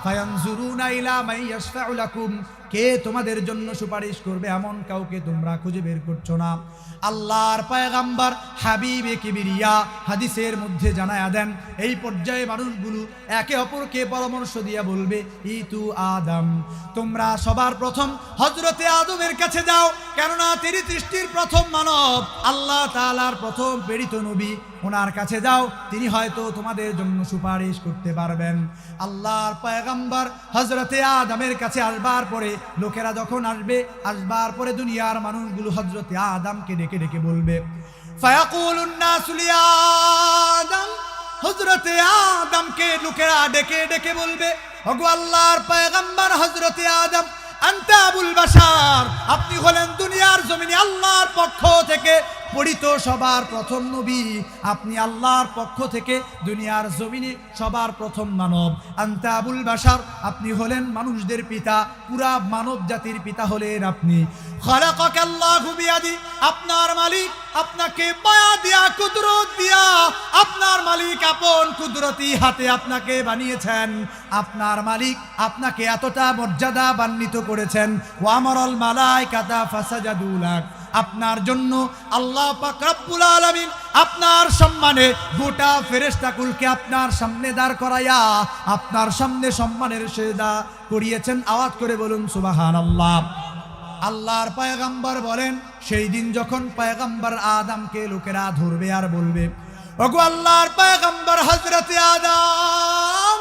A: ফায়ানজুরুনা ইলা মান ইয়াশফাউ লাকুম, কে তোমাদের জন্য সুপারিশ করবে এমন কাউকে তোমরা খুঁজে বের করছো না। আল্লাহর পয়গম্বর হাবিবে কিবরিয়া হাদিসের মধ্যে জানায়া দেন, এই পর্যায়ে মানুষগুলো একে অপরকে পরামর্শ দিয়া বলবে, ইতু আদম, তোমরা সবার প্রথম হযরতে আদমের কাছে যাও, কেননা তিনি সৃষ্টির প্রথম মানব, আল্লাহ তাআলার প্রথম প্রেরিত নবী, ওনার কাছে যাও, তিনি হয়তো তোমাদের জন্য সুপারিশ করতে পারবেন। আল্লাহর পয়গম্বর হযরতে আদমের কাছে আসবার পরে, লোকেরা যখন আসবার পরে দুনিয়ার মানুষগুলো হযরতে আদমকে ডেকে ডেকে বলবে, ফায়াকুলুন নাসু লিয়া আদম, হযরতে আদমকে লোকেরা ডেকে ডেকে বলবে, ওগো আল্লাহর পয়গম্বর হযরতে আদম, আনতা আবুল বাশার, আপনি হলেন দুনিয়ার জমিনে আল্লাহর পক্ষ থেকে পড়িত সবার প্রথম নবী, আপনি আল্লাহর পক্ষ থেকে দুনিয়ার জমিনে সবার প্রথম মানব। আনতা আবুল বাশার, আপনি হলেন মানুষদের পিতা, পুরা মানব জাতির পিতা হলেন আপনি। খালাকাকাল্লাহু বিয়াদি, আপনার মালিক আপনাকে মায়া দিয়া, কুদরত দিয়া, আপনার মালিক আপন কুদরতি হাতে আপনাকে বানিয়েছেন। আপনার মালিক আপনাকে এতটা মর্যাদাবান্বিত করেছেন। ওয়া আমারাল মালাইকাতা ফাসাজাদু লাক, আপনার জন্য আল্লাহ পাক রব্বুল আলামিন আপনার সম্মানে গোটা ফেরেশতাকুলকে আপনার সামনে দাঁড় করাইয়া আপনার সামনে সম্মানের সেজদা করিয়েছেন। আওয়াজ করে বলুন সুবহানাল্লাহ। আল্লাহর পয়গম্বর বলেন, সেই দিন যখন পয়গম্বর আদমকে লোকেরা ধরবে আর বলবে, ওগো আল্লাহর পয়গম্বর হযরতে আদম,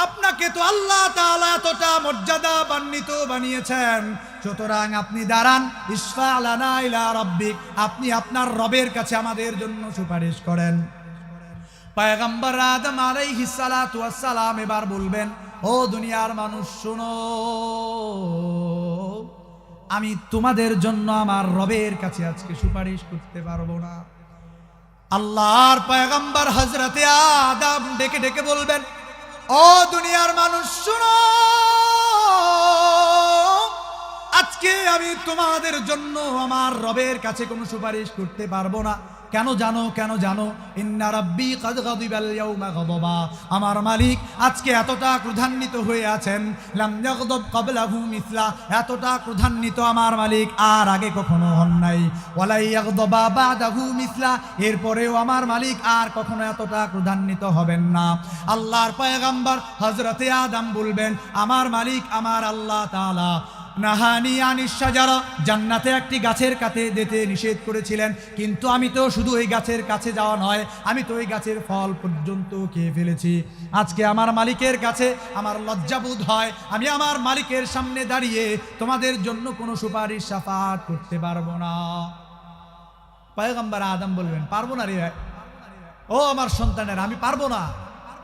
A: আপনাকে তো আল্লাহ তাআলা এতটা মর্যাদাবান্বিত বানিয়েছেন, সুতরাং আপনি দাঁড়ান, ইশফা লানা ইলা রাব্বিক, আপনি আপনার রবের কাছে আমাদের জন্য সুপারিশ করেন। পয়গম্বর আদম আলাইহিস সালাতু ওয়াস সালাম এবার বলবেন, ও দুনিয়ার মানুষ শোনো, আমি তোমাদের জন্য আমার রবের কাছে আজকে সুপারিশ করতে পারবো না। আল্লাহর পয়গম্বর হযরতে আদম ডেকে ডেকে বলবেন, ও দুনিয়ার মানুষ শোনো, আজকে আমি তোমাদের জন্য আমার রবের কাছে কোনো সুপারিশ করতে পারবো না। কেন জানো? কেন জানো? ইন্না রাব্বি কাদ গাদিবাল ইয়াউমা গাদাবা, আমার মালিক আজকে এতটা ক্রোধান্বিত হয়ে আছেন, লাম ইয়াগদাব ক্বাবলাহু মিসলা, এতটা ক্রোধান্বিত আমার মালিক আর আগে কখনো হন নাই। ওয়ালা ইয়াগদাবা বাদাহু মিসলা, এরপরেও আমার মালিক আর কখনো এতটা ক্রোধান্বিত হবেন না। আল্লাহর পয়গম্বর হযরতে আদম বলবেন, আমার মালিক আমার আল্লাহ তাআলা নাহানি আনিশ শাজারা, জান্নাতে একটি গাছের কাছে যেতে নিষেধ করেছিলেন, কিন্তু আমি তো শুধু ওই গাছের কাছে যাওয়া নয়, আমি তো ওই গাছের ফল পর্যন্ত খেয়ে ফেলেছি। আজকে আমার মালিকের কাছে আমার লজ্জাবোধ হয়, আমি আমার মালিকের সামনে দাঁড়িয়ে তোমাদের জন্য কোনো সুপারিশ শাফাআত করতে পারবো না। পয়গম্বর আদম বলবেন, পারবো না রে, ও আমার সন্তানের, আমি পারবো না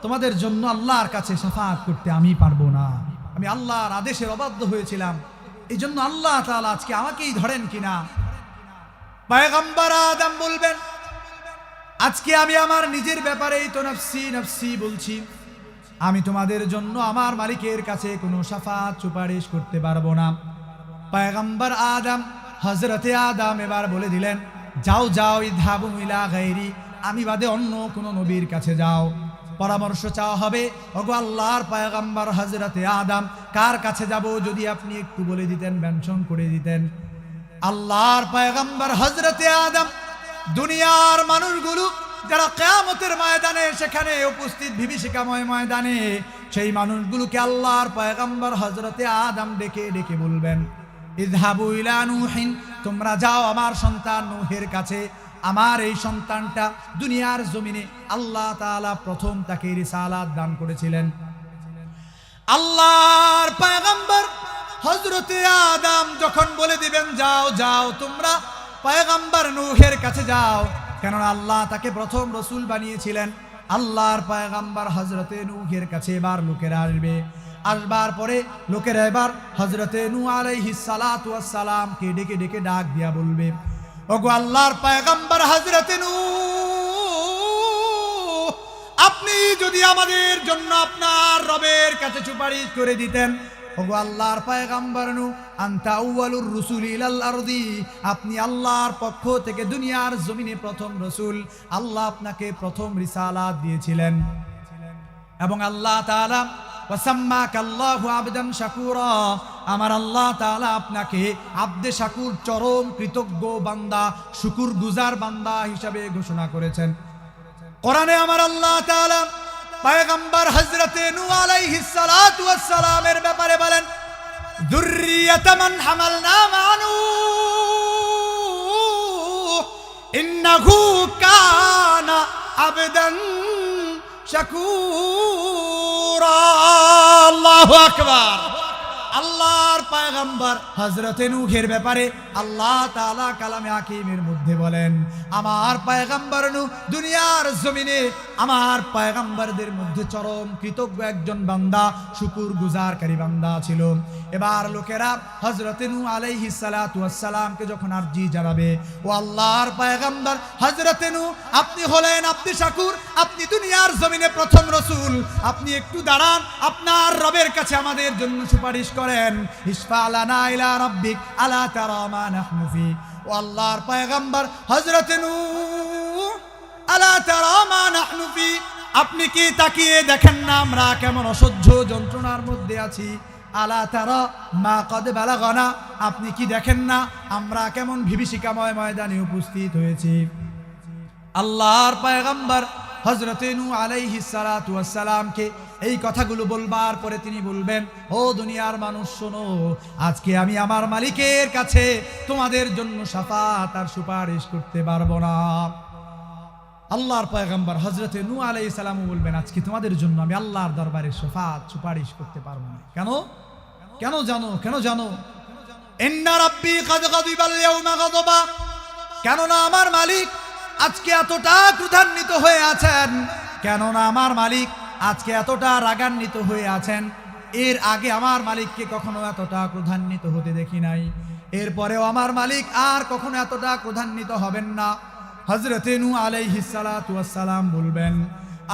A: তোমাদের জন্য আল্লাহর কাছে শাফাআত করতে, আমি পারবো না, আমি আল্লাহর আদেশের অবাধ্য হয়েছিলাম, এই জন্য আল্লাহ তাআলা আজকে আমাকেই ধরেন কিনা। পয়গম্বর আদম বলবেন, আজকে আমি আমার নিজের ব্যাপারেই তো নফসি নফসি বলছি, আমি তোমাদের জন্য আমার মালিকের কাছে কোনো শাফাআত সুপারিশ করতে পারবো না। পয়গম্বর আদম হযরতে আদম এবার বলে দিলেন, যাও যাও, ইযহাবু ইলা গায়রি, আমি বাদে অন্য কোনো নবীর কাছে যাও, পরামর্শ চাওয়া হবে। ওগো আল্লাহর পয়গম্বর হযরতে আদম, কার কাছে যাব যদি আপনি একটু বলে দিতেন, মেনশন করে দিতেন। আল্লাহর পয়গম্বর হযরতে আদম দুনিয়ার মানুষগুলো যারা কিয়ামতের ময়দানে সেখানে উপস্থিত, বিভীষিকাময় ময়দানে, সেই মানুষগুলোকে আল্লাহর পয়গম্বর হযরতে আদম ডেকে ডেকে বলবেন, ইযহাবু ইলা নূহিন, তোমরা যাও আমার সন্তান নূহের কাছে। আমার এই সন্তানটা দুনিয়ার জমিনে আল্লাহ তাআলা প্রথম তাকে রিসালাত দান করেছিলেন। আল্লাহর পয়গম্বর হযরতে আদম যখন বলে দিবেন, যাও যাও তোমরা পয়গম্বর নূহের কাছে যাও, কেননা আল্লাহ তাকে প্রথম রাসূল বানিয়েছিলেন। আল্লাহর পয়গম্বর হযরতে নূহের কাছে এবার লোকেরা আসবে, আসবার পরে লোকেরা এবার হযরতে নূহ আলাইহিস সালাতু ওয়াস সালামকে ডেকে ডেকে ডাক দিয়া বলবে, ওগো আল্লাহর পয়গম্বর হযরতে নূহ, আপনি যদি আমাদের জন্য আপনার রবের কাছে সুপারিশ করে দিতেন। ওগো আল্লাহর পয়গম্বর নূহ, আনতা আউয়ালুর রুসুলি ইলাল আরদি, আপনি আল্লাহর পক্ষ থেকে দুনিয়ার জমিনে প্রথম রাসূল, আল্লাহ আপনাকে প্রথম রিসালাত দিয়েছিলেন। এবং আল্লাহ তাআলা ওয়াসাম্মাকাল্লাহু আবদান শাকুরা, আমার আল্লাহ তাআলা আপনাকে আবদে শাকুর, চরম কৃতজ্ঞ বান্দা, শুকুর গুজার বান্দা হিসাবে ঘোষণা করেছেন। কোরআনে আমার আল্লাহ তাআলা পয়গম্বর হযরতে নূহ আলাইহিস সালাতু ওয়াস সালামের ব্যাপারে বলেন, যুররিয়াতা মান হামালনা মা নূহ ইন্নাহু কানা আবদান শাকুরা। আল্লাহু আকবার। আল্লাহর পয়গম্বর হযরতে নূহের ব্যাপারে আল্লাহ তাআলা কালামে হাকিমের মধ্যে বলেন, আমার পয়গম্বর নূহ দুনিয়ার জমিনে আমার পয়গম্বরদের মধ্যে চরম কৃতজ্ঞ একজন বান্দা, শুকুর গুজারকারী বান্দা ছিল। এবার লোকেরা হযরত নূহ আলাইহিস সালাতু ওয়াস সালামকে যখন আরজি জানাবে, ও আল্লাহর পয়গম্বর হযরত নূহ, আপনি হলেন আপনি শাকুর, আপনি দুনিয়ার জমিনে প্রথম রাসূল, আপনি একটু দাঁড়ান, আপনার রবের কাছে আমাদের জন্য সুপারিশ করেন। ইশফা লানা ইলা রাব্বিক আলা তারা মা নাহনু ফি। ও আল্লাহর পয়গম্বর হযরত নূহ, আলা তারা মা নাহনু ফি, আপনি কি তাকিয়ে দেখেন না আমরা কেমন অসহ্য যন্ত্রণার মধ্যে আছি? আলা তারা মা কদ বালাগানা, আপনি কি দেখেন না আমরা কেমন বিভীষিকাময় ময়দানে উপস্থিত হয়েছি? আল্লাহর পয়গম্বর হযরত নূহ আলাইহিস সালাতু ওয়াস সালামকে এই কথাগুলো বলবার পরে তিনি বলবেন, ও দুনিয়ার মানুষ শোনো, আজকে আমি আমার মালিকের কাছে তোমাদের জন্য শাফাত আর সুপারিশ করতে পারবো না। আল্লাহর পয়গম্বর হযরত নূহ আলাইহিস সালাম বলবেন, আজকে তোমাদের জন্য আমি আল্লাহর দরবারে শাফাত সুপারিশ করতে পারবো না। কেন? কেন জানো? কেন জানো? ইন্না রাব্বী কাদ গাদিবাল ইয়াউমা গাদবা, কেননা আমার মালিক আজকে এতটা ক্রোধান্বিত হয়ে আছেন, কেননা আমার মালিক আজকে এতটা রাগান্বিত হয়ে আছেন। এর আগে আমার মালিককে কখনো এতটা ক্রোধান্বিত হতে দেখি নাই, এরপরেও আমার মালিক আর কখনো এতটা ক্রোধান্বিত হবেন না। হযরত নূহ আলাইহিস সালাতু ওয়াস সালাম বলবেন,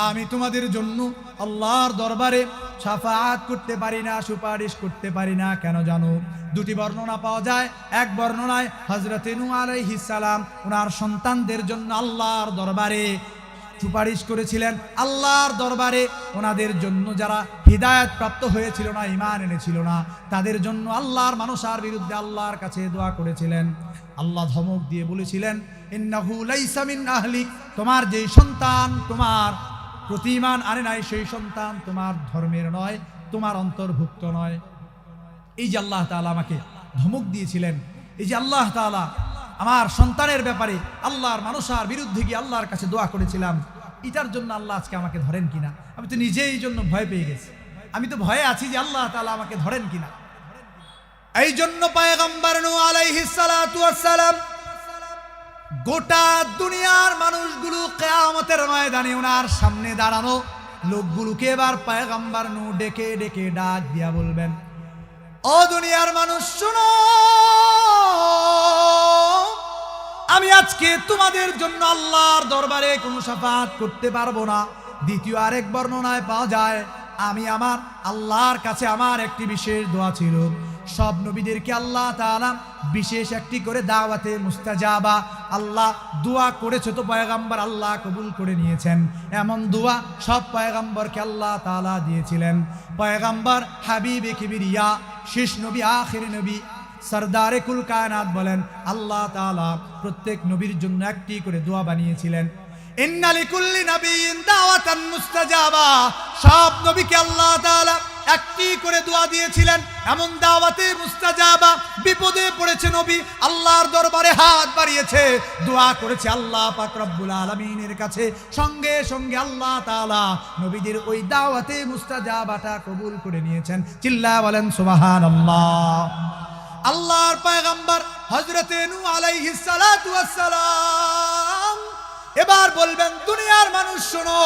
A: আমি তোমাদের জন্য আল্লাহর দরবারে শাফাআত করতে পারি না, সুপারিশ করতে পারি না। কেন জানো? দুটি বর্ণনা পাওয়া যায়। এক বর্ণনায় হযরত নূহ আলাইহিস সালাম ওনার সন্তানদের জন্য আল্লাহর দরবারে সুপারিশ করেছিলেন। আল্লাহর দরবারে ওনাদের জন্য যারা হিদায়াত প্রাপ্ত হয়েছিল না, ঈমান এনেছিল না, তাদের জন্য আল্লাহর মানুষার বিরুদ্ধে আল্লাহর কাছে দোয়া করেছিলেন। আল্লাহ ধমক দিয়ে বলেছিলেন, ইন্নাহু লাইসা মিন আহলিক, তোমার যেই সন্তান তোমার প্রতি ঈমান আনে নাই, সেই সন্তান তোমার ধর্মের নয়, তোমার অন্তর্ভুক্ত নয়। এই যে আল্লাহ তাআলা আমাকে ধমক দিয়েছিলেন, এই যে আল্লাহ তাআলা আমার সন্তানের ব্যাপারে আল্লাহর মানুষার বিরুদ্ধে গিয়ে আল্লাহর কাছে দোয়া করেছিলাম, এটার জন্য আল্লাহ আজকে আমাকে ধরেন কিনা। আমি তো নিজেই এই জন্য ভয় পেয়ে গেছি, আমি তো ভয়ে আছি যে আল্লাহ তাআলা আমাকে ধরেন কিনা। এই জন্য পয়গম্বর নূহ আলাইহিস সালাতু ওয়াস সালাম গোটা দুনিয়ার মানুষগুলো কিয়ামতের ময়দানে ওনার সামনে দাঁড়ানো লোকগুলোকে এবার পয়গম্বর নূহ ডেকে ডেকে ডাক দিয়া বলবেন, ও দুনিয়ার মানুষ শোনো, আমি আজকে তোমাদের জন্য আল্লাহর দরবারে কোনো শাফাআত করতে পারবো না। দ্বিতীয় আরেক বর্ণনায় পাওয়া যায়, আমি আমার আল্লাহর কাছে আমার একটি বিশেষ দোয়া ছিল। সব নবীদেরকে আল্লাহ তাআলা বিশেষ একটি করে দাওয়াতে মুস্তাজাবা আল্লাহ দোয়া করেছে, তো পয়গম্বর আল্লাহ কবুল করে নিয়েছেন। এমন দোয়া সব পয়গম্বরকে আল্লাহ তাআলা দিয়েছিলেন। পয়গম্বর হাবিবে কিবরিয়া, শেষ নবী, আখির নবী, সরদারে কুল কায়নাত বলেন, আল্লাহ তাআলা প্রত্যেক নবীর জন্য একটি করে দোয়া বানিয়েছিলেন। ইন্না লিকুল্লি নাবিয়্যিন দাওয়াতান মুস্তাজাবা, সব নবীকে আল্লাহ তাআলা একটি করে দোয়া দিয়েছিলেন। এমন দাওয়াতে মুস্তাজাবা, বিপদে পড়েছে নবী, আল্লাহর দরবারে হাত বাড়িয়েছে, দোয়া করেছে আল্লাহ পাক রব্বুল আলামিনের কাছে, সঙ্গে সঙ্গে আল্লাহ তাআলা নবীদের ওই দাওয়াতে মুস্তাজাবাটা কবুল করে নিয়েছেন। চিল্লায়া বলেন সুবহানাল্লাহ। আল্লাহর পয়গম্বর হযরত নূহ আলাইহিস সালাতু ওয়াস সালাম এবার বলবেন, দুনিয়ার মানুষ শোনো,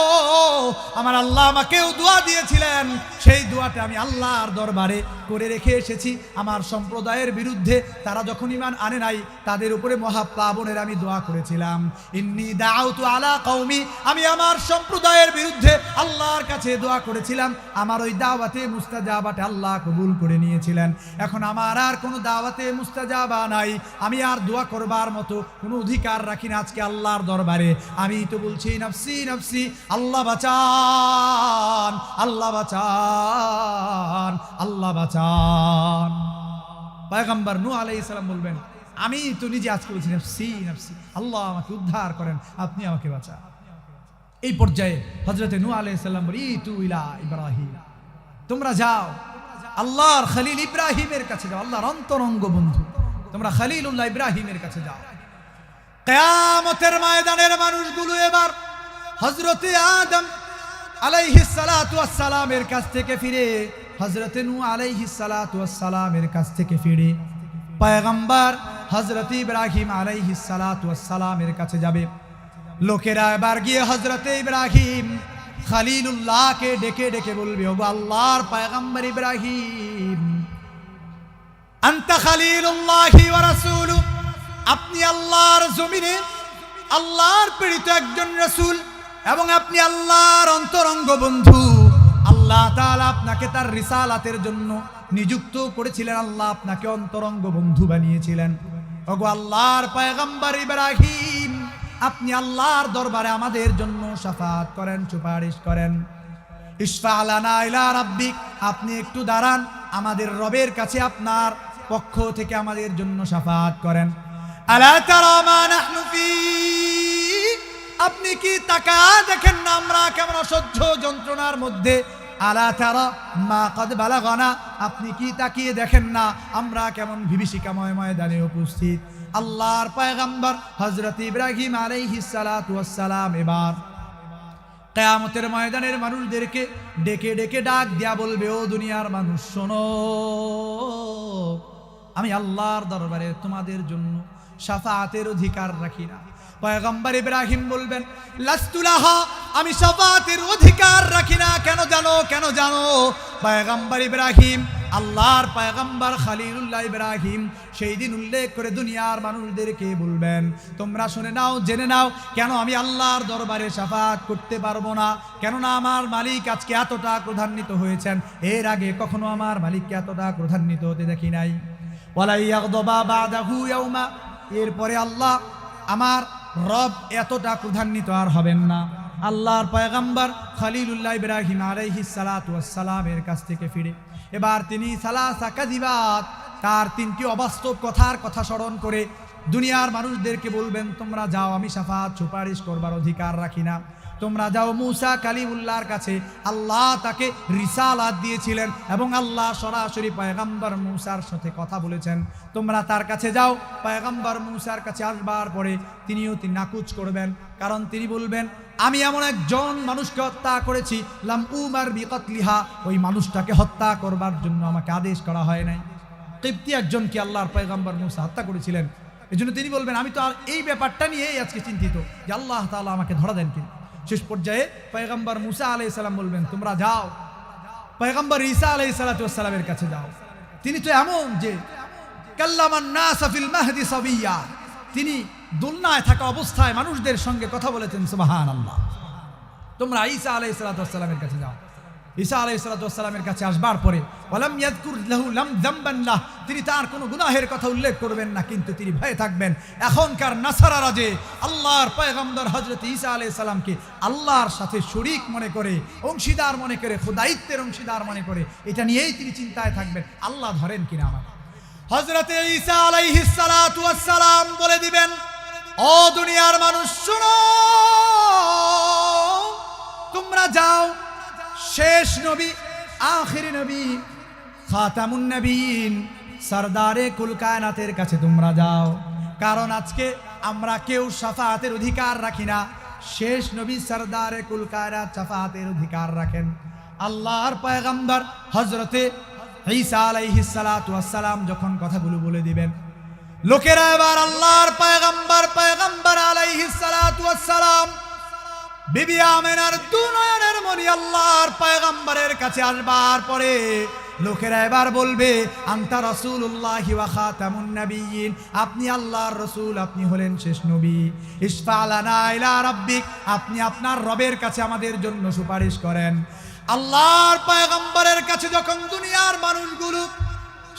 A: আমার আল্লাহ আমাকেও দোয়া দিয়েছিলেন, সেই দোয়াটা আমি আল্লাহর দরবারে করে রেখে এসেছি। আমার সম্প্রদায়ের বিরুদ্ধে তারা যখন ঈমান আনে নাই, তাদের উপরে মহাপ্লাবনের আমি দোয়া করেছিলাম। ইন্নী দাউতু আলা কওমি, আমি আমার সম্প্রদায়ের বিরুদ্ধে আল্লাহর কাছে দোয়া করেছিলাম, আমার ওই দাওয়াতে মুস্তাজাবাটা আল্লাহ কবুল করে নিয়েছিলেন। এখন আমার আর কোনো দাওয়াতে মুস্তাজাবা নাই, আমি আর দোয়া করবার মতো কোনো অধিকার রাখি না আজকে আল্লাহর দরবারে। আমি তো বলছি নফসি নফসি, আল্লাহ বাঁচান, আল্লাহ বাঁচান, আল্লাহ বাঁচান। পয়গম্বর নূহ আলাইহিস সালাম বলবেন, আমি তো নিজে আজকে বলছি নফসি নফসি, আল্লাহ আমাকে উদ্ধার করেন, আপনি আমাকে বাঁচান। এই পর্যায়ে হযরত নূহ আলাইহিস সালাম বলি, তু ইলা ইব্রাহিম, তোমরা যাও আল্লাহর খলিল ইব্রাহিমের কাছে যাও, আল্লাহর অন্তরঙ্গ বন্ধু, তোমরা খলিলুল্লাহ ইব্রাহিমের কাছে যাও। কিয়ামতের ময়দানের মানুষগুলো এবার হযরতে আদম আলাইহিস সালাতু ওয়াস সালামের কাছ থেকে ফিরে, হযরতে নূহ আলাইহিস সালাতু ওয়াস সালামের কাছ থেকে ফিরে পয়গম্বর হযরত ইব্রাহিম আলাইহিস সালাতু ওয়াস সালামের কাছে যাবে। লোকেরা এবার গিয়ে হযরতে ইব্রাহিম খলিলুল্লাহকে ডেকে ডেকে বলবে, ওগো আল্লাহর পয়গম্বর ইব্রাহিম, আনতা খলিলুল্লাহি ওয়া রাসূলু, আপনি আল্লাহর জমিনে আল্লাহর প্রেরিত একজন রাসূল এবং আপনি আল্লাহর অন্তরঙ্গ বন্ধু। আল্লাহ তাআলা আপনাকে তার রিসালাতের জন্য নিযুক্ত করেছিলেন, আল্লাহ আপনাকে অন্তরঙ্গ বন্ধু বানিয়েছিলেন। ওগো আল্লাহর পয়গম্বর ইব্রাহিম, আপনি আল্লাহর দরবারে আমাদের জন্য শাফাআত করেন, সুপারিশ করেন। ইশফা লানা ইলা রাব্বিক, আপনি একটু দাঁড়ান, আমাদের রবের কাছে আপনার পক্ষ থেকে আমাদের জন্য শাফাআত করেন। আলা তারা মা নাহনু ফী, আপনি কি তাকায়া দেখেন না আমরা কেমন অসহ্য যন্ত্রণার মধ্যে। আলা তারা মা কদ বালাগানা, আপনি কি তাকিয়ে দেখেন না আমরা কেমন বিভীষিকাময় ময়দানে উপস্থিত। আল্লাহর পয়গম্বর হযরত ইব্রাহিম আলাইহিস সালাতু ওয়াস সালাম এবার কিয়ামতের ময়দানের মানুষদেরকে ডেকে ডেকে ডাক দিয়া বলবে, ও দুনিয়ার মানুষ শোনো, আমি আল্লাহর দরবারে তোমাদের জন্য শাফাআতের অধিকার রাখি না। পয়গম্বর ইব্রাহিম বলবেন, লাস্তুলাহা, আমি শাফাআতের অধিকার রাখি না। কেন জানো? কেন জানো? পয়গম্বর ইব্রাহিম, আল্লাহর পয়গম্বর খলিলুল্লাহ ইব্রাহিম সেই দিন উল্লেখ করে দুনিয়ার মানুষদেরকে বলবেন, তোমরা শুনে নাও, জেনে নাও, কেন আমি আল্লাহর দরবারে শাফাআত করতে পারবো না। কেননা আমার মালিক আজকে এতটা ক্রোধান্বিত হয়েছেন, এর আগে কখনো আমার মালিককে এতটা ক্রোধান্বিত হতে দেখি নাই। ওয়ালা ইয়াগদাবা বাদাহু ইয়াউমা, এরপরে আল্লাহ আমার রব এতটা ক্রোধান্বিত আর হবেন না। আল্লাহর পয়গম্বর খলিলুল্লাহ ইব্রাহিম আলাইহিস সালাতু ওয়াস সালামের কাছ থেকে ফিরে এবার তিনি সালাসা কাযিবাত, তার তিনটি অবাস্তব কথার কথা স্মরণ করে দুনিয়ার মানুষদেরকে বলবেন, তোমরা যাও, আমি শাফাআত সুপারিশ করবার অধিকার রাখি না। তোমরা যাও মুসা কালিমুল্লাহর কাছে, আল্লাহ তাকে রিসালাত দিয়েছিলেন এবং আল্লাহ সরাসরি পয়গম্বর মুসার সাথে কথা বলেছেন। তোমরা তার কাছে যাও। পয়গম্বর মুসার কাছে আসবার পরে তিনিও নাকুচ করবেন, কারণ তিনি বলবেন, আমি এমন একজন মানুষকে হত্যা করেছি, লাম উমার বিকতলিহা, ওই মানুষটাকে হত্যা করবার জন্য আমাকে আদেশ করা হয় নাই। কিবতি একজনকে আল্লাহর পয়গম্বর মুসা হত্যা করেছিলেন। এজন্য তিনি বলবেন, আমি তো আর এই ব্যাপারটা নিয়েই আজকে চিন্তিত যে আল্লাহ তাআলা আমাকে ধরা দেন কিনা। শেষ পর্যায়ে পয়গম্বর মুসা আলাইহিস সালাম বলবেন, তোমরা যাও পয়গম্বর ঈসা আলাইহিস সালাতু ওয়াস সালামের কাছে যাও। তিনি তো এমন যে কাল্লামান নাস ফিল মাহদি সাবিয়্যা, তিনি দুলনায় থাকা অবস্থায় মানুষদের সঙ্গে কথা বলেছেন। সুবহানাল্লাহ। তোমরা ঈসা আলাইহিস সালাতু ওয়াস সালামের কাছে যাও। ঈসা আলাইহিস সালাতু ওয়াস সালামের কাছে আসবার পরে ওয়ালাম ইয়াযকুর লাহু লাম যামবান লাহ, তিনি তার কোনো গুনাহের কথা উল্লেখ করবেন না, কিন্তু তিনি ভয়ে থাকবেন এখনকার নাসারারা যে আল্লাহর পয়গম্বর হযরত ঈসা আলাইহিস সালামকে আল্লাহর সাথে শরীক মনে করে, অংশীদার মনে করে, খোদাইত্বের অংশীদার মনে করে, এটা নিয়েই তিনি চিন্তায় থাকবেন, আল্লাহ ধরেন কিনা আমার। হযরত ঈসা আলাইহিস সালাতু ওয়াস সালাম বলে দিবেন, ও দুনিয়ার মানুষ শোনো, তোমরা যাও শেষ নবী, আখিরি নবী, খাতামুন নবীন, সরদারে কুল কায়নাতের কাছে তোমরা যাও। কারণ আজকে আমরা কেউ শাফাআতের অধিকার রাখি না, শেষ নবী সরদারে কুল কায়নাত শাফাআতের অধিকার রাখেন। আল্লাহর পয়গম্বর হযরতে ঈসা আলাইহিস সালাতু ওয়াস সালাম যখন কথাগুলো বলে দিবেন, লোকেরা এবার আল্লাহর পয়গম্বর আলাইহিস সালাতু ওয়াস সালাম বিবি আমেনার দুনয়নের মনি আল্লাহর পয়গম্বরের কাছে আসবার পরে লোকেরা এবার বলবে, আনতা রাসূলুল্লাহি ওয়া খাতামুন নাবিয়্যিন, আপনি আল্লাহর রাসূল, আপনি হলেন শেষ নবী। ইশফা লানা ইলা রাব্বিক, আপনি আপনার রবের কাছে আমাদের জন্য সুপারিশ করেন। আল্লাহর পয়গম্বরের কাছে যখন দুনিয়ার মানুষগুলো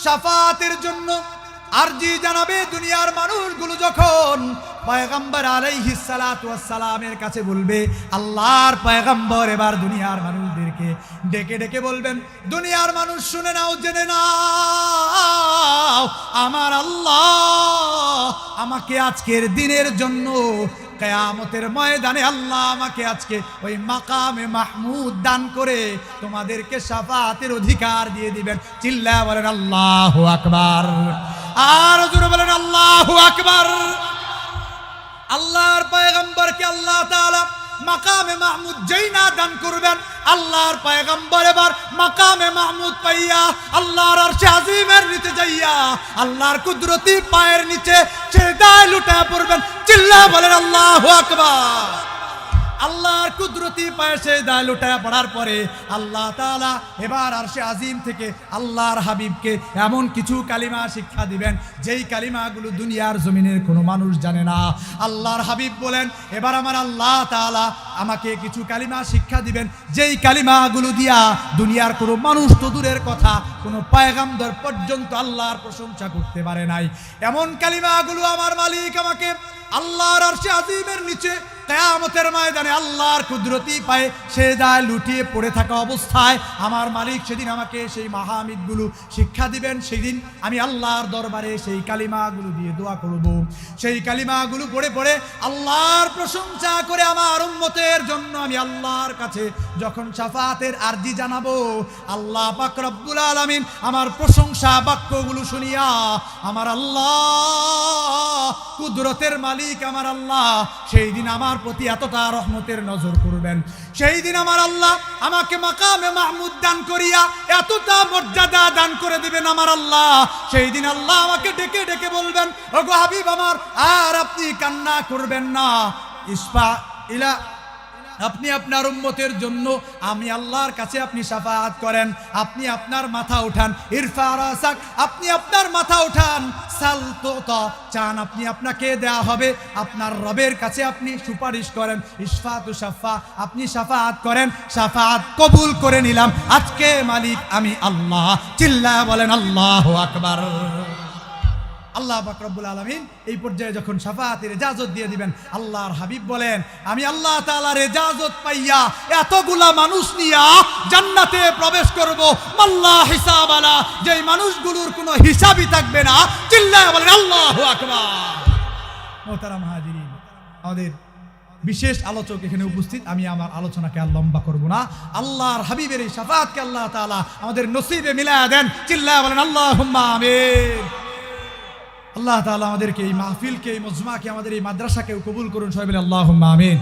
A: শাফাআতের জন্য আরজি জানাবে, দুনিয়ার মানুষগুলো যখন পয়গম্বর আলাইহিস সালাতু ওয়াস সালামের কাছে বলবে, আল্লাহর পয়গম্বর এবার দুনিয়ার মানুষদেরকে ডেকে ডেকে বলবেন, দুনিয়ার মানুষ শুনে নাও, জেনে নাও, আমার আল্লাহ আমাকে আজকের দিনের জন্য কিয়ামতের ময়দানে আল্লাহ আমাকে আজকে ওই মাকামে মাহমুদ দান করে তোমাদেরকে শাফাআতের অধিকার দিয়ে দিবেন। চিল্লায়া বলেন আল্লাহু আকবার, আর জোরে বলেন আল্লাহু আকবার। আল্লাহর পয়গম্বরকে আল্লাহ তাআলা মাকামে মাহমুদ যেই না দান করবেন, আল্লাহর পয়গম্বর এবার মাকামে মাহমুদ পাইয়া আল্লাহর আরশে আজিমের নিচে যাইয়া আল্লাহর কুদরতি পায়ের নিচে সিজদায় লুটায় পড়বেন। চিল্লায়া বলেন আল্লাহু আকবার। আল্লাহর কুদরতি পায়ে সিজদায় লুটায় পড়ার পরে আল্লাহ তাআলা এবার আরশে আজিম থেকে আল্লাহর হাবিবকে এমন কিছু কালিমা শিক্ষা দিবেন যেই কালিমাগুলো দুনিয়ার জমিনের কোনো মানুষ জানে না। আল্লাহর হাবিব বলেন, এবার আমার আল্লাহ তাআলা আমাকে কিছু কালিমা শিক্ষা দিবেন যেই কালিমাগুলো দিয়া দুনিয়ার কোনো মানুষ তো দূরের কথা, কোনো পয়গম্বর পর্যন্ত আল্লাহর প্রশংসা করতে পারে নাই। এমন কালিমাগুলো আমার মালিক আমাকে আল্লাহর আরশে আজিমের নিচে কিয়ামতের ময়দানে আল্লাহর কুদরতি পায়ে সিজদায় লুটিয়ে পড়ে থাকা অবস্থায় আমার মালিক সেদিন আমাকে সেই মাহামিদগুলো শিক্ষা দিবেন। সেদিন আমি আল্লাহর দরবারে সেই কালিমাগুলো দিয়ে দোয়া করব। সেই কালিমাগুলো পড়ে পড়ে আল্লাহর প্রশংসা করে আমার উম্মতের জন্য আমি আল্লাহর কাছে যখন শাফাআতের আরজি জানাবো, আল্লাহ পাক রব্বুল আলামিন আমার প্রশংসা বাক্যগুলো শুনিয়া আমার আল্লাহ কুদরতের মালিক আমার আল্লাহ সেই দিন আমার প্রতি এতটা রহমতের নজর করবেন। সেই দিন আমার আল্লাহ আমাকে মাকামে মাহমুদ দান করিয়া এতটা মর্যাদা দান করে দিবেন আমার আল্লাহ। সেই দিন আল্লাহ আমাকে ডেকে ডেকে বলবেন, ওগো হাবিব আমার, আর আপনি কান্না করবেন না, ইসফা ইলা, আপনি আপনার উম্মতের জন্য আমি আল্লাহর কাছে আপনি শাফাআত করেন, আপনি আপনার মাথা উঠান, ইরফা রাসাক, আপনি আপনার মাথা উঠান, সাল তুতা, চান আপনি আপনাকে দেয়া হবে, আপনার রবের কাছে আপনি সুপারিশ করেন, ইশফাতু শাফা, আপনি শাফাআত করেন, শাফাআত কবুল করে নিলাম আজকে মালিক আমি আল্লাহ। চিল্লায়া বলেন আল্লাহু আকবার। আল্লাহ পাক রব্বুল আলামিন এই পর্যায়ে যখন শাফাআতের ইজাজত দিয়ে দিবেন, আল্লাহর হাবিব বলেন, আমি আল্লাহ তাআলার ইজাজত পাইয়া এতগুলা মানুষ নিয়া জান্নাতে প্রবেশ করব, মাল্লা হিসাব আলা, যেই মানুষগুলোর কোনো হিসাবই থাকবে না। চিল্লায়া বলেন আল্লাহু আকবার। মোহতারাম হাজিরিন, আমাদের বিশেষ আলোচক এখানে উপস্থিত, আমি আমার আলোচনাকে আর লম্বা করব না। আল্লাহর হাবিবের এই শাফাআতকে আল্লাহ তাআলা আমাদের নসিবে মিলায়া দেন। চিল্লায়া বলেন আল্লাহুম্মা আমিন। আল্লাহ তাআলা আমাদেরকে এই মাহফিলকে, এই মজমাকে, আমাদের এই মাদ্রাসাকে কবুল করুন। সবাই বলে আল্লাহুম্মা আমিন।